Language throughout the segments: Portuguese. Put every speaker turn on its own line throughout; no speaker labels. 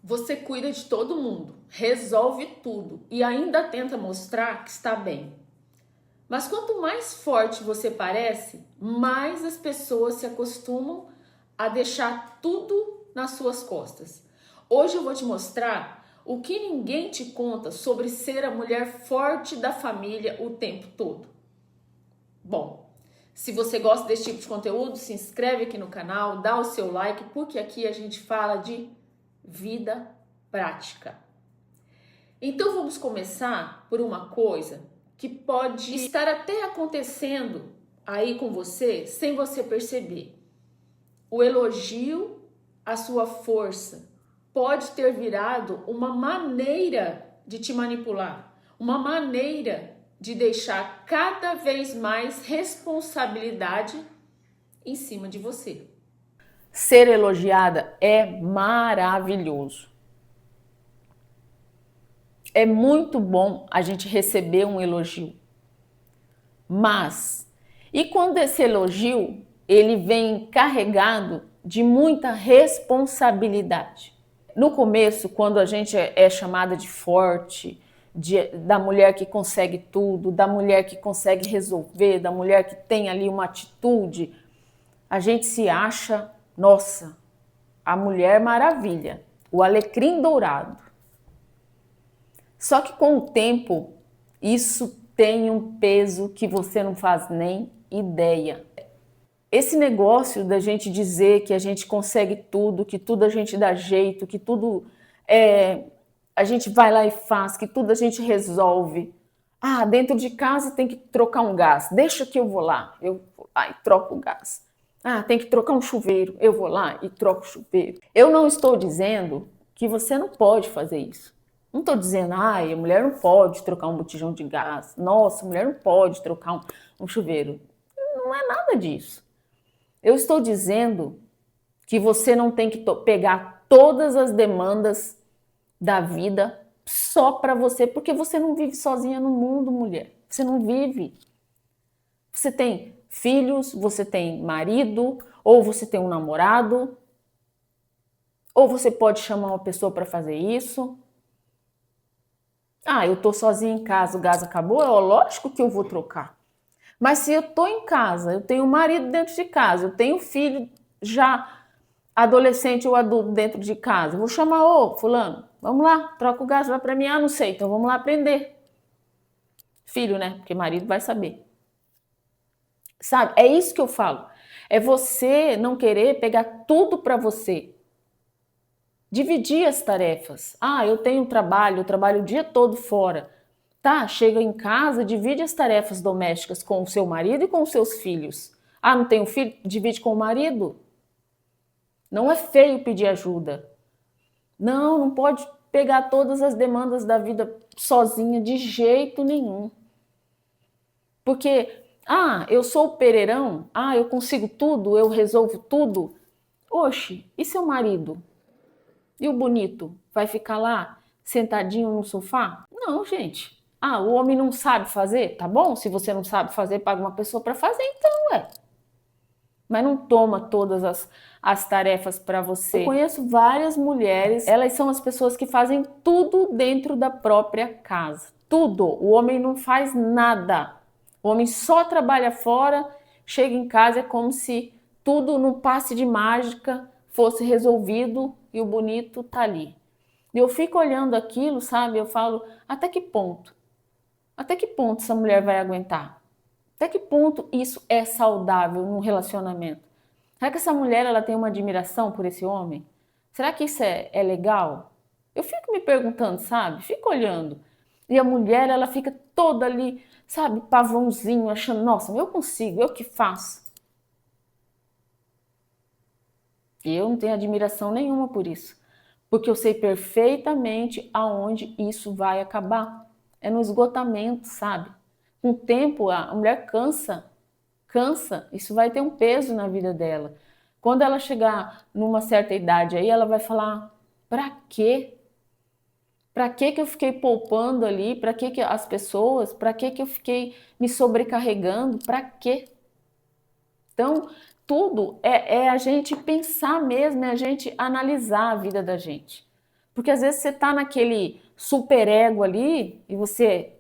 Você cuida de todo mundo, resolve tudo e ainda tenta mostrar que está bem. Mas quanto mais forte você parece, mais as pessoas se acostumam a deixar tudo nas suas costas. Hoje eu vou te mostrar o que ninguém te conta sobre ser a mulher forte da família o tempo todo. Bom, se você gosta desse tipo de conteúdo, se inscreve aqui no canal, dá o seu like, porque aqui a gente fala de vida prática. Então vamos começar por uma coisa que pode estar até acontecendo aí com você sem você perceber. O elogio à sua força pode ter virado uma maneira de te manipular, uma maneira de deixar cada vez mais responsabilidade em cima de você.
Ser elogiada é maravilhoso. É muito bom a gente receber um elogio. Mas, e quando esse elogio ele vem carregado de muita responsabilidade? No começo, quando a gente é chamada de forte, da mulher que consegue tudo, da mulher que consegue resolver, da mulher que tem ali uma atitude, a gente se acha, nossa, a Mulher Maravilha, o alecrim dourado. Só que com o tempo, isso tem um peso que você não faz nem ideia. Esse negócio da gente dizer que a gente consegue tudo, que tudo a gente dá jeito, que tudo a gente vai lá e faz, que tudo a gente resolve. Ah, dentro de casa tem que trocar um gás, deixa que eu vou lá e troco o gás. Ah, tem que trocar um chuveiro, eu vou lá e troco o chuveiro. Eu não estou dizendo que você não pode fazer isso. Não estou dizendo, a mulher não pode trocar um botijão de gás. Nossa, a mulher não pode trocar um chuveiro. Não é nada disso. Eu estou dizendo que você não tem que pegar todas as demandas da vida só para você, porque você não vive sozinha no mundo, mulher. Você não vive. Você tem filhos, você tem marido, ou você tem um namorado, ou você pode chamar uma pessoa para fazer isso. Ah, eu tô sozinha em casa, o gás acabou, lógico que eu vou trocar. Mas se eu tô em casa, eu tenho um marido dentro de casa, eu tenho filho já adolescente ou adulto dentro de casa, eu vou chamar, ô fulano, vamos lá, troca o gás, vai para mim, não sei, então vamos lá aprender. Filho, né? Porque marido vai saber. Sabe? É isso que eu falo. É você não querer pegar tudo para você. Dividir as tarefas. Ah, eu tenho trabalho, eu trabalho o dia todo fora. Tá, chega em casa, divide as tarefas domésticas com o seu marido e com os seus filhos. Ah, não tenho filho? Divide com o marido. Não é feio pedir ajuda. Não, não pode pegar todas as demandas da vida sozinha de jeito nenhum. Porque, eu sou o pereirão, eu consigo tudo, eu resolvo tudo. Oxe, e seu marido? E o bonito? Vai ficar lá sentadinho no sofá? Não, gente. O homem não sabe fazer? Tá bom, se você não sabe fazer, paga uma pessoa para fazer, então, Mas não toma todas as tarefas para você. Eu conheço várias mulheres, elas são as pessoas que fazem tudo dentro da própria casa. Tudo. O homem não faz nada. O homem só trabalha fora, chega em casa, é como se tudo num passe de mágica fosse resolvido e o bonito tá ali. E eu fico olhando aquilo, sabe? Eu falo, até que ponto? Até que ponto essa mulher vai aguentar? Até que ponto isso é saudável num relacionamento? Será que essa mulher ela tem uma admiração por esse homem? Será que isso é legal? Eu fico me perguntando, sabe? Fico olhando. E a mulher, ela fica toda ali, sabe, pavãozinho, achando, nossa, eu consigo, eu que faço. E eu não tenho admiração nenhuma por isso. Porque eu sei perfeitamente aonde isso vai acabar. É no esgotamento, sabe? Com o tempo, a mulher cansa, isso vai ter um peso na vida dela. Quando ela chegar numa certa idade aí, ela vai falar, pra quê? Pra que eu fiquei poupando ali? Pra que as pessoas? Pra que eu fiquei me sobrecarregando? Pra quê? Então, tudo é a gente pensar mesmo, é a gente analisar a vida da gente. Porque às vezes você está naquele superego ali, e você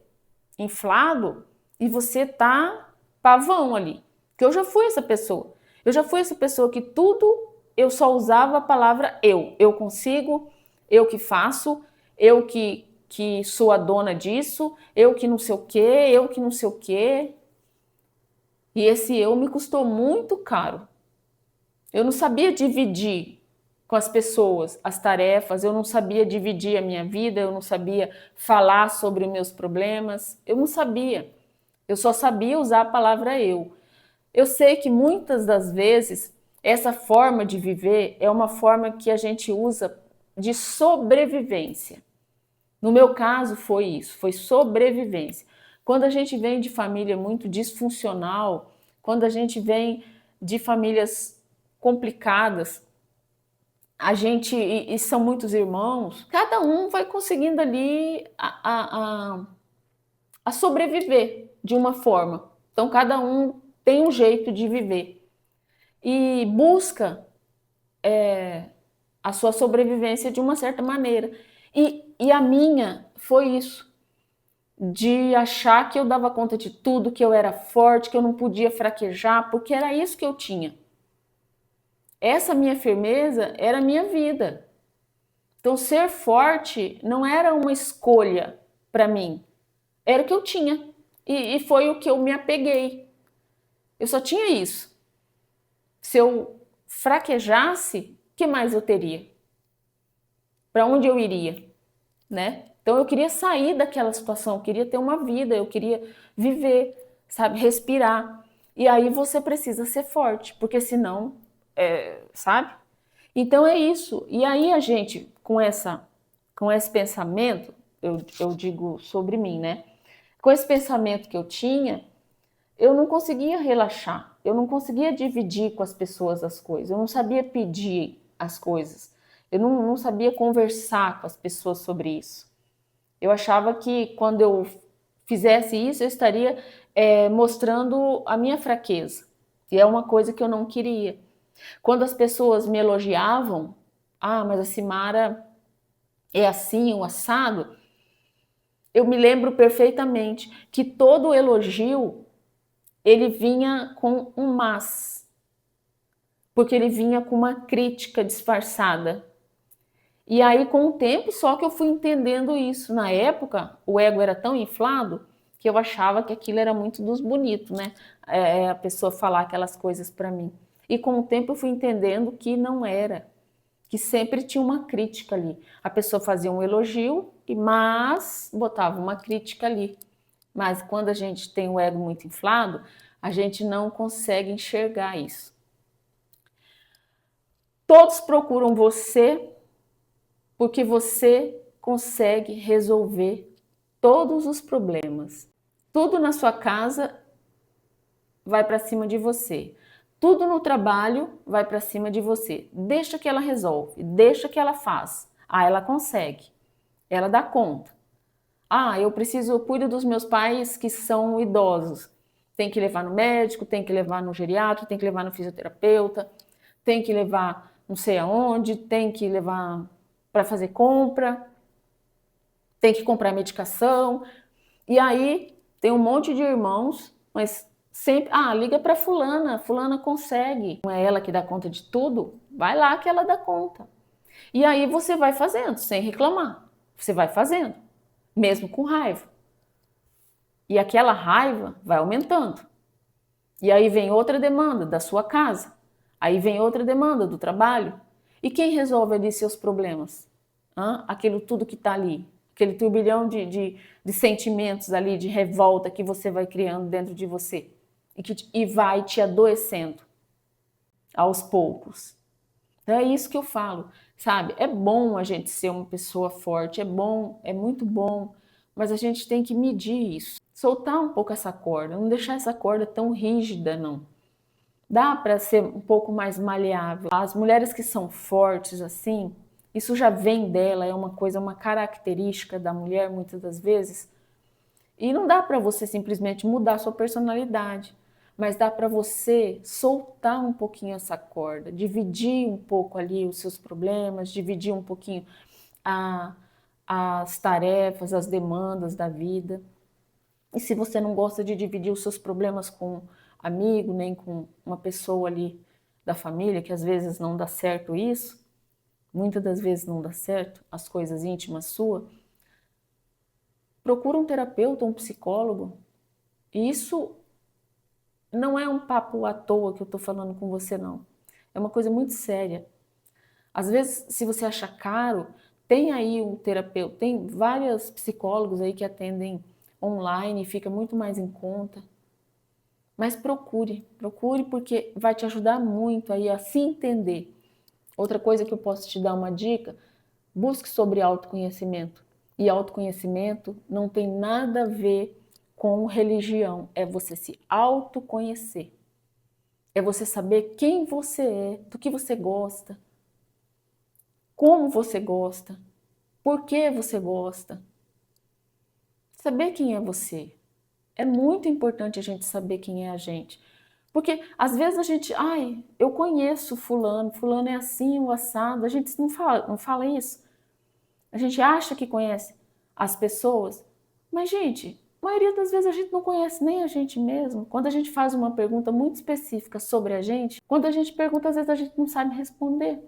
inflado, e você tá pavão ali. Que eu já fui essa pessoa. Eu já fui essa pessoa que tudo eu só usava a palavra eu. Eu consigo, eu que faço, eu que sou a dona disso, eu que não sei o quê, eu que não sei o quê. E esse eu me custou muito caro. Eu não sabia dividir com as pessoas as tarefas, eu não sabia dividir a minha vida, eu não sabia falar sobre os meus problemas, eu não sabia. Eu só sabia usar a palavra eu. Eu sei que muitas das vezes essa forma de viver é uma forma que a gente usa de sobrevivência. No meu caso foi isso, foi sobrevivência. Quando a gente vem de família muito disfuncional, quando a gente vem de famílias complicadas, a gente, e são muitos irmãos, cada um vai conseguindo ali a sobreviver de uma forma. Então, cada um tem um jeito de viver e busca a sua sobrevivência de uma certa maneira. E a minha foi isso, de achar que eu dava conta de tudo, que eu era forte, que eu não podia fraquejar, porque era isso que eu tinha. Essa minha firmeza era a minha vida. Então, ser forte não era uma escolha para mim, era o que eu tinha. E foi o que eu me apeguei. Eu só tinha isso. Se eu fraquejasse, o que mais eu teria? Para onde eu iria? Né? Então eu queria sair daquela situação, eu queria ter uma vida, eu queria viver, sabe, respirar. E aí você precisa ser forte, porque senão, sabe? Então é isso. E aí a gente, com esse pensamento, eu digo sobre mim, né? Com esse pensamento que eu tinha, eu não conseguia relaxar, eu não conseguia dividir com as pessoas as coisas, eu não sabia pedir as coisas, eu não sabia conversar com as pessoas sobre isso. Eu achava que quando eu fizesse isso, eu estaria mostrando a minha fraqueza. E é uma coisa que eu não queria. Quando as pessoas me elogiavam, mas a Simara é assim, o assado, eu me lembro perfeitamente que todo elogio, ele vinha com um mas, porque ele vinha com uma crítica disfarçada. E aí, com o tempo, só que eu fui entendendo isso. Na época, o ego era tão inflado que eu achava que aquilo era muito dos bonitos, né? A pessoa falar aquelas coisas para mim. E com o tempo eu fui entendendo que não era, que sempre tinha uma crítica ali. A pessoa fazia um elogio, mas botava uma crítica ali. Mas quando a gente tem o ego muito inflado, a gente não consegue enxergar isso. Todos procuram você porque você consegue resolver todos os problemas. Tudo na sua casa vai para cima de você. Tudo no trabalho vai para cima de você. Deixa que ela resolve, deixa que ela faz. Ela consegue. Ela dá conta. Eu cuido dos meus pais que são idosos. Tem que levar no médico, tem que levar no geriatra, tem que levar no fisioterapeuta, tem que levar não sei aonde, tem que levar para fazer compra, tem que comprar medicação. E aí tem um monte de irmãos, mas sempre, liga para fulana, fulana consegue. Não é ela que dá conta de tudo? Vai lá que ela dá conta. E aí você vai fazendo, sem reclamar. Você vai fazendo, mesmo com raiva. E aquela raiva vai aumentando. E aí vem outra demanda da sua casa. Aí vem outra demanda do trabalho. E quem resolve ali seus problemas? Aquilo tudo que está ali. Aquele turbilhão de sentimentos ali, de revolta que você vai criando dentro de você. E vai te adoecendo aos poucos. Então é isso que eu falo, sabe? É bom a gente ser uma pessoa forte, é bom, é muito bom, mas a gente tem que medir isso. Soltar um pouco essa corda, não deixar essa corda tão rígida, não. Dá para ser um pouco mais maleável. As mulheres que são fortes assim, isso já vem dela, é uma coisa, uma característica da mulher muitas das vezes. E não dá para você simplesmente mudar a sua personalidade, mas dá para você soltar um pouquinho essa corda, dividir um pouco ali os seus problemas, dividir um pouquinho a, as tarefas, as demandas da vida. E se você não gosta de dividir os seus problemas com amigo, nem com uma pessoa ali da família, que às vezes não dá certo isso, muitas das vezes não dá certo, as coisas íntimas suas, procura um terapeuta, um psicólogo. E isso não é um papo à toa que eu estou falando com você, não. É uma coisa muito séria. Às vezes, se você acha caro, tem aí um terapeuta, tem vários psicólogos aí que atendem online, fica muito mais em conta. Mas procure porque vai te ajudar muito aí a se entender. Outra coisa que eu posso te dar uma dica, busque sobre autoconhecimento. E autoconhecimento não tem nada a ver com religião, é você se autoconhecer. É você saber quem você é, do que você gosta, como você gosta, por que você gosta. Saber quem é você. É muito importante a gente saber quem é a gente. Porque às vezes a gente, ai, eu conheço fulano, fulano é assim, o assado, a gente não fala isso. A gente acha que conhece as pessoas, mas gente, a maioria das vezes a gente não conhece nem a gente mesmo. Quando a gente faz uma pergunta muito específica sobre a gente, quando a gente pergunta, às vezes a gente não sabe responder.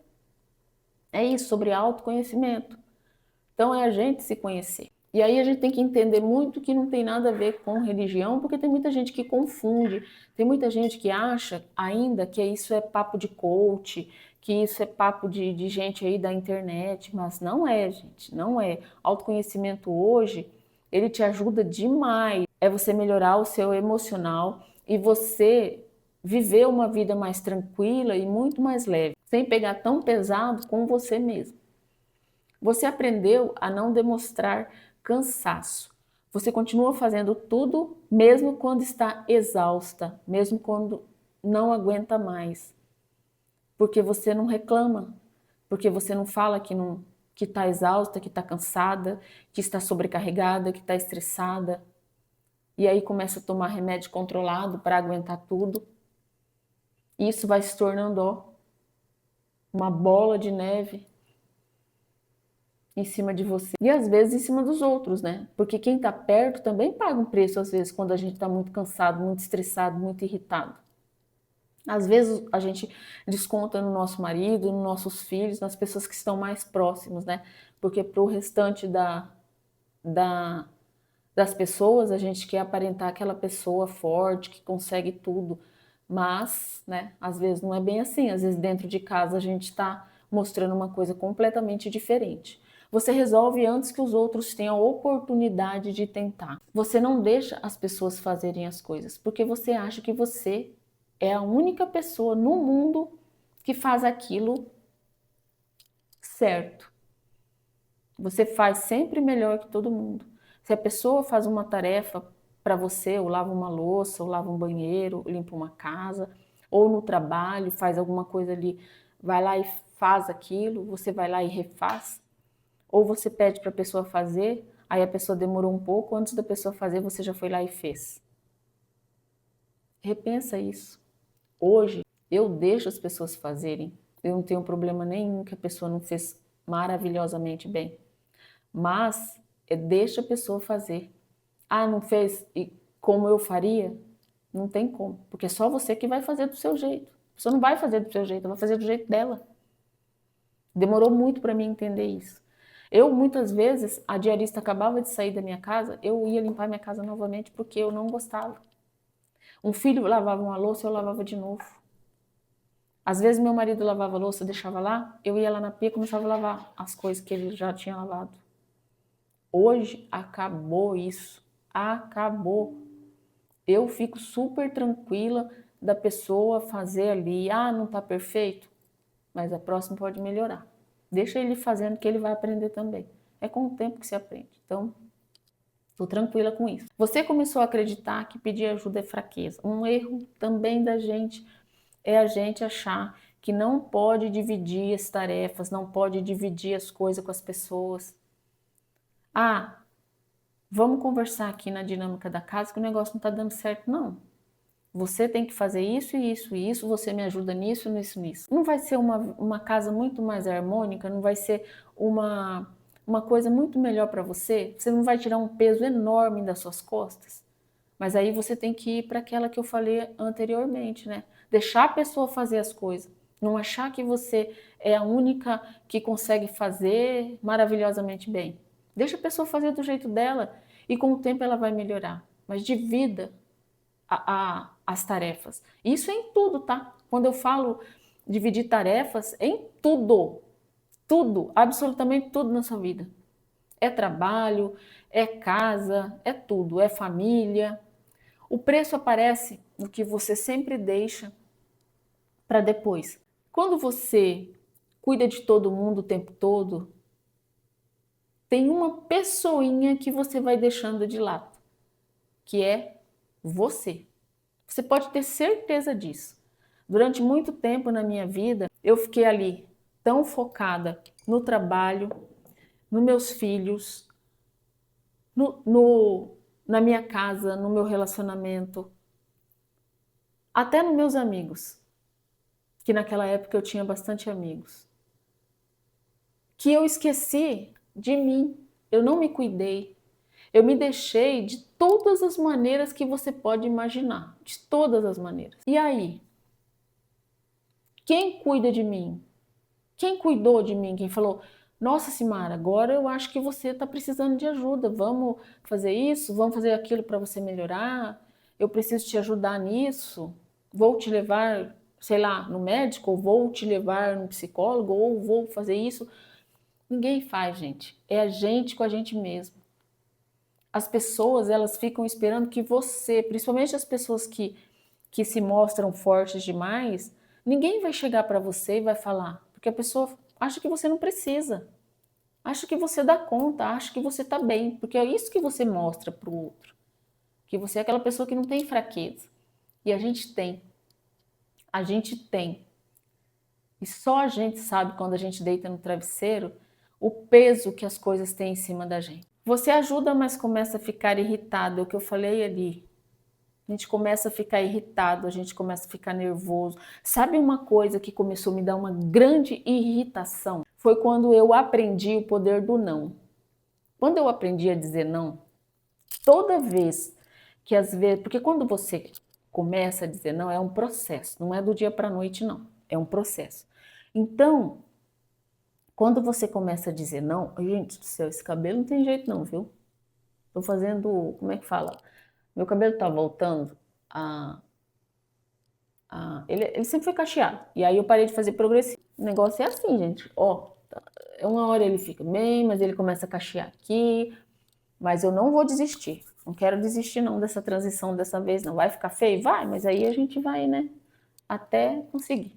É isso, sobre autoconhecimento. Então é a gente se conhecer. E aí a gente tem que entender muito que não tem nada a ver com religião, porque tem muita gente que confunde, tem muita gente que acha ainda que isso é papo de coach, que isso é papo de gente aí da internet, mas não é, gente, não é. Autoconhecimento hoje, ele te ajuda demais. É você melhorar o seu emocional e você viver uma vida mais tranquila e muito mais leve, sem pegar tão pesado com você mesmo. Você aprendeu a não demonstrar cansaço. Você continua fazendo tudo mesmo quando está exausta, mesmo quando não aguenta mais. Porque você não reclama, porque você não fala que está exausta, que está cansada, que está sobrecarregada, que está estressada. E aí começa a tomar remédio controlado para aguentar tudo. E isso vai se tornando uma bola de neve em cima de você e às vezes em cima dos outros, né? Porque quem tá perto também paga um preço às vezes quando a gente tá muito cansado, muito estressado, muito irritado. Às vezes a gente desconta no nosso marido, nos nossos filhos, nas pessoas que estão mais próximas, né? Porque pro restante da, das pessoas a gente quer aparentar aquela pessoa forte que consegue tudo, mas, né? Às vezes não é bem assim. Às vezes dentro de casa a gente está mostrando uma coisa completamente diferente. Você resolve antes que os outros tenham a oportunidade de tentar. Você não deixa as pessoas fazerem as coisas, porque você acha que você é a única pessoa no mundo que faz aquilo certo. Você faz sempre melhor que todo mundo. Se a pessoa faz uma tarefa para você, ou lava uma louça, ou lava um banheiro, ou limpa uma casa, ou no trabalho faz alguma coisa ali, vai lá e faz aquilo, você vai lá e refaz. Ou você pede para a pessoa fazer, aí a pessoa demorou um pouco, antes da pessoa fazer, você já foi lá e fez. Repensa isso. Hoje, eu deixo as pessoas fazerem. Eu não tenho problema nenhum que a pessoa não fez maravilhosamente bem. Mas deixa a pessoa fazer. Ah, não fez e como eu faria? Não tem como, porque é só você que vai fazer do seu jeito. A pessoa não vai fazer do seu jeito, ela vai fazer do jeito dela. Demorou muito para mim entender isso. Eu, muitas vezes, a diarista acabava de sair da minha casa, eu ia limpar minha casa novamente porque eu não gostava. Um filho lavava uma louça, eu lavava de novo. Às vezes meu marido lavava a louça, deixava lá, eu ia lá na pia e começava a lavar as coisas que ele já tinha lavado. Hoje acabou isso, acabou. Eu fico super tranquila da pessoa fazer ali, ah, não tá perfeito, mas a próxima pode melhorar. Deixa ele fazendo que ele vai aprender também. É com o tempo que se aprende. Então, estou tranquila com isso. Você começou a acreditar que pedir ajuda é fraqueza. Um erro também da gente é a gente achar que não pode dividir as tarefas, não pode dividir as coisas com as pessoas. Ah, vamos conversar aqui na dinâmica da casa que o negócio não está dando certo, não. Você tem que fazer isso e isso e isso, você me ajuda nisso, nisso, nisso. Não vai ser uma casa muito mais harmônica, não vai ser uma uma coisa muito melhor para você, você não vai tirar um peso enorme das suas costas. Mas aí você tem que ir para aquela que eu falei anteriormente, né? Deixar a pessoa fazer as coisas. Não achar que você é a única que consegue fazer maravilhosamente bem. Deixa a pessoa fazer do jeito dela e com o tempo ela vai melhorar. Mas divida as tarefas. Isso é em tudo, tá? Quando eu falo dividir tarefas, é em tudo. Tudo, absolutamente tudo na sua vida. É trabalho, é casa, é tudo, é família. O preço aparece no que você sempre deixa para depois. Quando você cuida de todo mundo o tempo todo, tem uma pessoinha que você vai deixando de lado, que é você. Você pode ter certeza disso. Durante muito tempo na minha vida, eu fiquei ali tão focada no trabalho, nos meus filhos, na minha casa, no meu relacionamento, até nos meus amigos, que naquela época eu tinha bastante amigos, que eu esqueci de mim, eu não me cuidei, eu me deixei de todas as maneiras que você pode imaginar, de todas as maneiras. E aí? Quem cuida de mim? Quem cuidou de mim? Quem falou, nossa, Simara, agora eu acho que você está precisando de ajuda, vamos fazer isso, vamos fazer aquilo para você melhorar, eu preciso te ajudar nisso, vou te levar, sei lá, no médico, ou vou te levar no psicólogo, ou vou fazer isso. Ninguém faz, gente, é a gente com a gente mesmo. As pessoas, elas ficam esperando que você, principalmente as pessoas que se mostram fortes demais, ninguém vai chegar para você e vai falar, porque a pessoa acha que você não precisa, acha que você dá conta, acha que você está bem, porque é isso que você mostra para o outro, que você é aquela pessoa que não tem fraqueza. E a gente tem. A gente tem. E só a gente sabe, quando a gente deita no travesseiro, o peso que as coisas têm em cima da gente. Você ajuda, mas começa a ficar irritado, é o que eu falei ali. A gente começa a ficar irritado, a gente começa a ficar nervoso. Sabe uma coisa que começou a me dar uma grande irritação? Foi quando eu aprendi o poder do não. Quando eu aprendi a dizer não, toda vez que às vezes... Porque quando você começa a dizer não, é um processo. Não é do dia para a noite, não. É um processo. Então, quando você começa a dizer não... Gente do céu, esse cabelo não tem jeito não, viu? Tô fazendo... Como é que fala? Meu cabelo tá voltando a... Ele sempre foi cacheado. E aí eu parei de fazer progressivo. O negócio é assim, gente. Ó, uma hora ele fica bem, mas ele começa a cachear aqui. Mas eu não vou desistir. Não quero desistir não dessa transição dessa vez, não. Vai ficar feio? Vai, mas aí a gente vai, né? Até conseguir.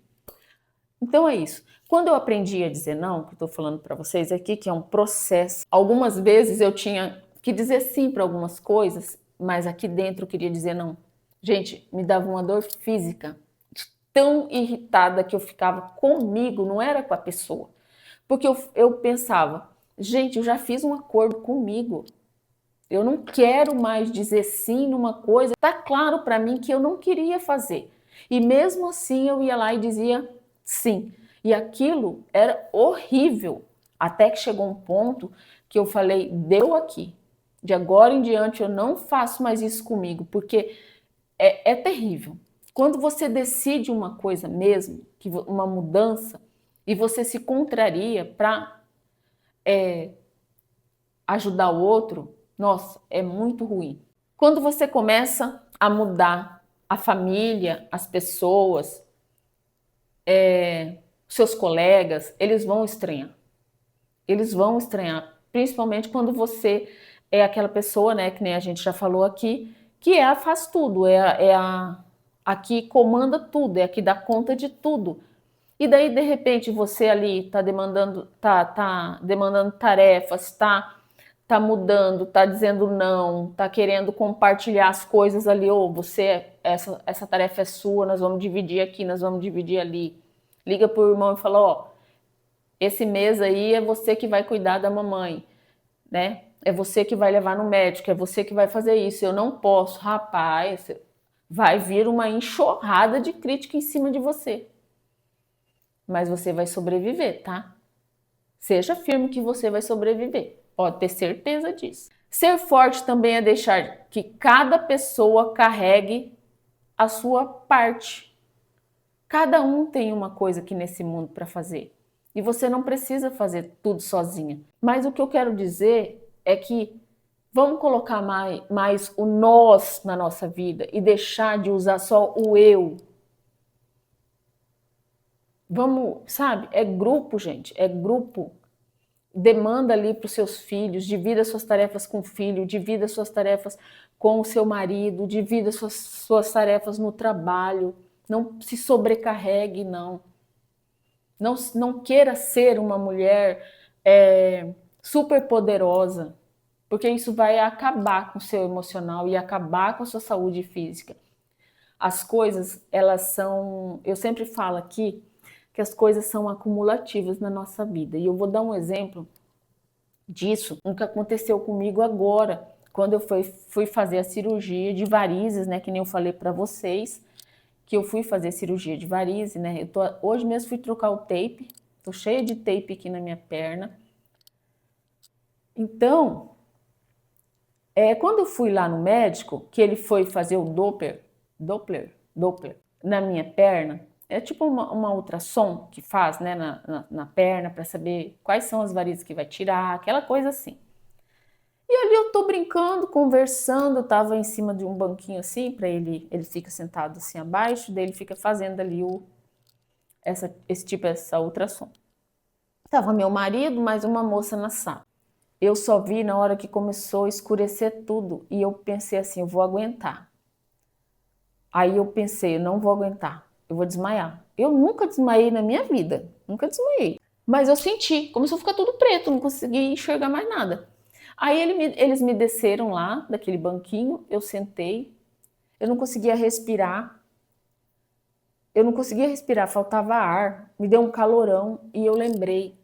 Então é isso. Quando eu aprendi a dizer não, que eu tô falando para vocês aqui, que é um processo. Algumas vezes eu tinha que dizer sim para algumas coisas, mas aqui dentro eu queria dizer não. Gente, me dava uma dor física, tão irritada que eu ficava comigo, não era com a pessoa. Porque eu pensava, gente, eu já fiz um acordo comigo. Eu não quero mais dizer sim numa coisa. Tá claro para mim que eu não queria fazer. E mesmo assim eu ia lá e dizia sim. E aquilo era horrível. Até que chegou um ponto que eu falei, deu aqui. De agora em diante eu não faço mais isso comigo, porque é terrível. Quando você decide uma coisa mesmo, uma mudança, e você se contraria para ajudar o outro, nossa, é muito ruim. Quando você começa a mudar a família, as pessoas, seus colegas, eles vão estranhar. Eles vão estranhar, principalmente quando você é aquela pessoa, né, que nem a gente já falou aqui, que faz tudo, a que comanda tudo, é a que dá conta de tudo. E daí, de repente, você ali está demandando, tá demandando tarefas, tá mudando, tá dizendo não, tá querendo compartilhar as coisas ali, ou essa tarefa é sua, nós vamos dividir aqui, nós vamos dividir ali. Liga pro irmão e fala, ó, esse mês aí é você que vai cuidar da mamãe, né? É você que vai levar no médico, é você que vai fazer isso, eu não posso. Rapaz, vai vir uma enxurrada de crítica em cima de você. Mas você vai sobreviver, tá? Seja firme que você vai sobreviver. Pode ter certeza disso. Ser forte também é deixar que cada pessoa carregue a sua parte. Cada um tem uma coisa aqui nesse mundo para fazer. E você não precisa fazer tudo sozinha. Mas o que eu quero dizer é que vamos colocar mais o nós na nossa vida e deixar de usar só o eu. Vamos, sabe? É grupo, gente. É grupo. Demanda ali para os seus filhos, divida suas tarefas com o filho, divida suas tarefas com o seu marido, divida suas tarefas no trabalho. Não se sobrecarregue, não. Não queira ser uma mulher super poderosa, porque isso vai acabar com o seu emocional e acabar com a sua saúde física. As coisas, elas são... Eu sempre falo aqui que as coisas são acumulativas na nossa vida. E eu vou dar um exemplo disso, o que aconteceu comigo agora, quando eu fui fazer a cirurgia de varizes, né, que nem eu falei para vocês, que eu fui fazer cirurgia de varizes, né, hoje mesmo fui trocar o tape, tô cheia de tape aqui na minha perna. Então, quando eu fui lá no médico, que ele foi fazer o Doppler na minha perna, é tipo uma ultrassom que faz, né, na perna para saber quais são as varizes que vai tirar, aquela coisa assim. E ali eu tô brincando, conversando, eu tava em cima de um banquinho assim, para ele fica sentado assim abaixo, daí ele fica fazendo ali essa ultrassom. Tava meu marido, mais uma moça na sala. Eu só vi na hora que começou a escurecer tudo e eu pensei assim, eu vou aguentar. Aí eu pensei, eu não vou aguentar, eu vou desmaiar. Eu nunca desmaiei na minha vida, nunca desmaiei. Mas eu senti, começou a ficar tudo preto, não consegui enxergar mais nada. Aí eles me desceram lá, daquele banquinho, eu sentei, eu não conseguia respirar. Faltava ar, me deu um calorão e eu lembrei.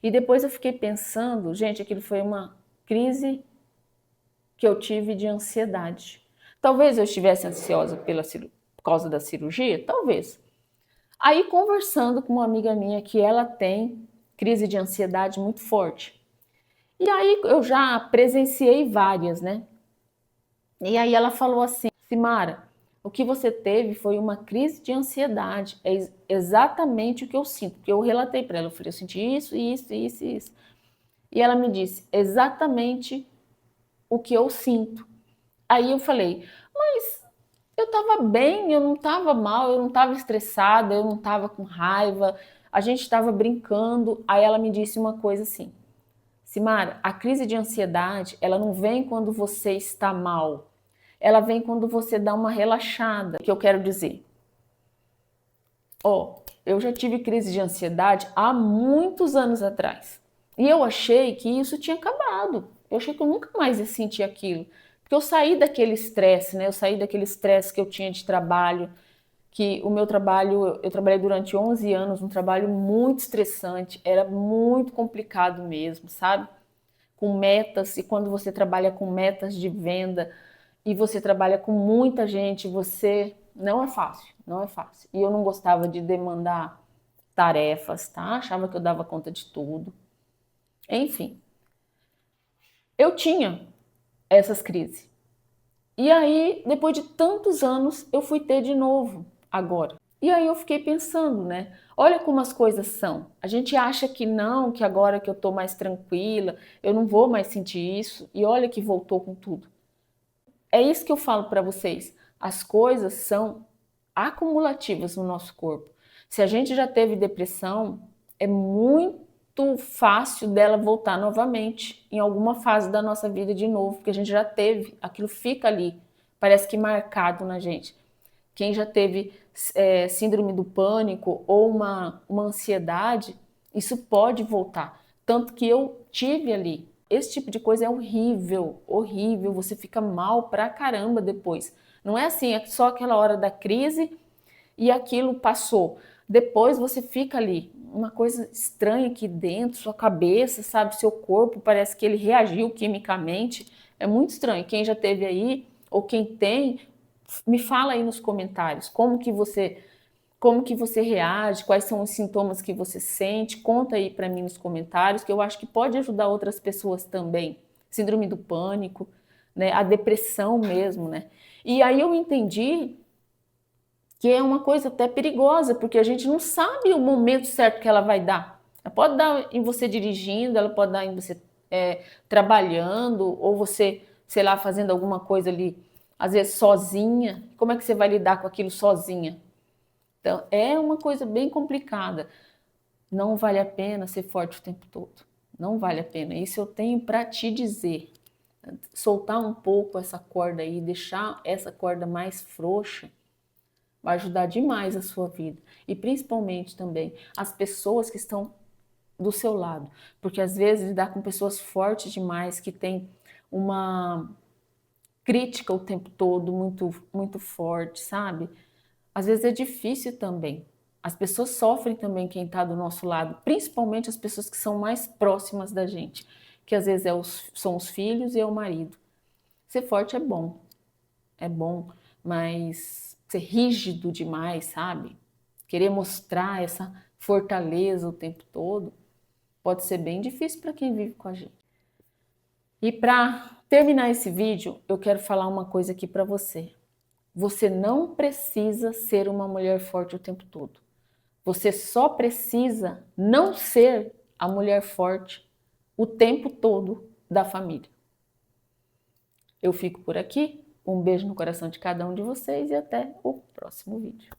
E depois eu fiquei pensando, gente, aquilo foi uma crise que eu tive de ansiedade. Talvez eu estivesse ansiosa por causa da cirurgia, talvez. Aí conversando com uma amiga minha que ela tem crise de ansiedade muito forte. E aí eu já presenciei várias, né? E aí ela falou assim, Simara, o que você teve foi uma crise de ansiedade. É exatamente o que eu sinto. Porque eu relatei para ela, eu falei, eu senti isso, isso, isso, isso. E ela me disse, exatamente o que eu sinto. Aí eu falei, mas eu estava bem, eu não estava mal, eu não estava estressada, eu não estava com raiva, a gente estava brincando. Aí ela me disse uma coisa assim, Simara, a crise de ansiedade, ela não vem quando você está mal, ela vem quando você dá uma relaxada. O que eu quero dizer? Eu já tive crise de ansiedade há muitos anos atrás. E eu achei que isso tinha acabado. Eu achei que eu nunca mais ia sentir aquilo. Porque eu saí daquele estresse, né? Eu saí daquele estresse que eu tinha de trabalho, que o meu trabalho, eu trabalhei durante 11 anos, um trabalho muito estressante, era muito complicado mesmo, sabe? Com metas, e quando você trabalha com metas de venda e você trabalha com muita gente, você não é fácil, não é fácil. E eu não gostava de demandar tarefas, tá? Achava que eu dava conta de tudo. Enfim, eu tinha essas crises. E aí, depois de tantos anos, eu fui ter de novo agora. E aí eu fiquei pensando, né? Olha como as coisas são. A gente acha que não, que agora que eu tô mais tranquila, eu não vou mais sentir isso. E olha que voltou com tudo. É isso que eu falo para vocês. As coisas são acumulativas no nosso corpo. Se a gente já teve depressão, é muito fácil dela voltar novamente em alguma fase da nossa vida de novo, porque a gente já teve, aquilo fica ali, parece que marcado na gente. Quem já teve síndrome do pânico ou uma ansiedade, isso pode voltar. Tanto que eu tive ali. Esse tipo de coisa é horrível, horrível. Você fica mal pra caramba depois. Não é assim, é só aquela hora da crise e aquilo passou. Depois você fica ali, uma coisa estranha aqui dentro, sua cabeça, sabe? Seu corpo parece que ele reagiu quimicamente. É muito estranho. Quem já teve aí, ou quem tem, me fala aí nos comentários como que você como que você reage, quais são os sintomas que você sente, conta aí para mim nos comentários, que eu acho que pode ajudar outras pessoas também. Síndrome do pânico, né, a depressão mesmo, né? E aí eu entendi que é uma coisa até perigosa, porque a gente não sabe o momento certo que ela vai dar. Ela pode dar em você dirigindo, ela pode dar em você trabalhando, ou você, sei lá, fazendo alguma coisa ali, às vezes sozinha. Como é que você vai lidar com aquilo sozinha? Então, é uma coisa bem complicada. Não vale a pena ser forte o tempo todo. Não vale a pena. Isso eu tenho para te dizer. Soltar um pouco essa corda aí, deixar essa corda mais frouxa, vai ajudar demais a sua vida. E principalmente também as pessoas que estão do seu lado. Porque às vezes lidar com pessoas fortes demais, que têm uma crítica o tempo todo, muito forte, sabe? Às vezes é difícil também. As pessoas sofrem também quem está do nosso lado, principalmente as pessoas que são mais próximas da gente, que às vezes são os filhos e é o marido. Ser forte é bom, mas ser rígido demais, sabe? Querer mostrar essa fortaleza o tempo todo, pode ser bem difícil para quem vive com a gente. E para terminar esse vídeo, eu quero falar uma coisa aqui para você. Você não precisa ser uma mulher forte o tempo todo. Você só precisa não ser a mulher forte o tempo todo da família. Eu fico por aqui. Um beijo no coração de cada um de vocês e até o próximo vídeo.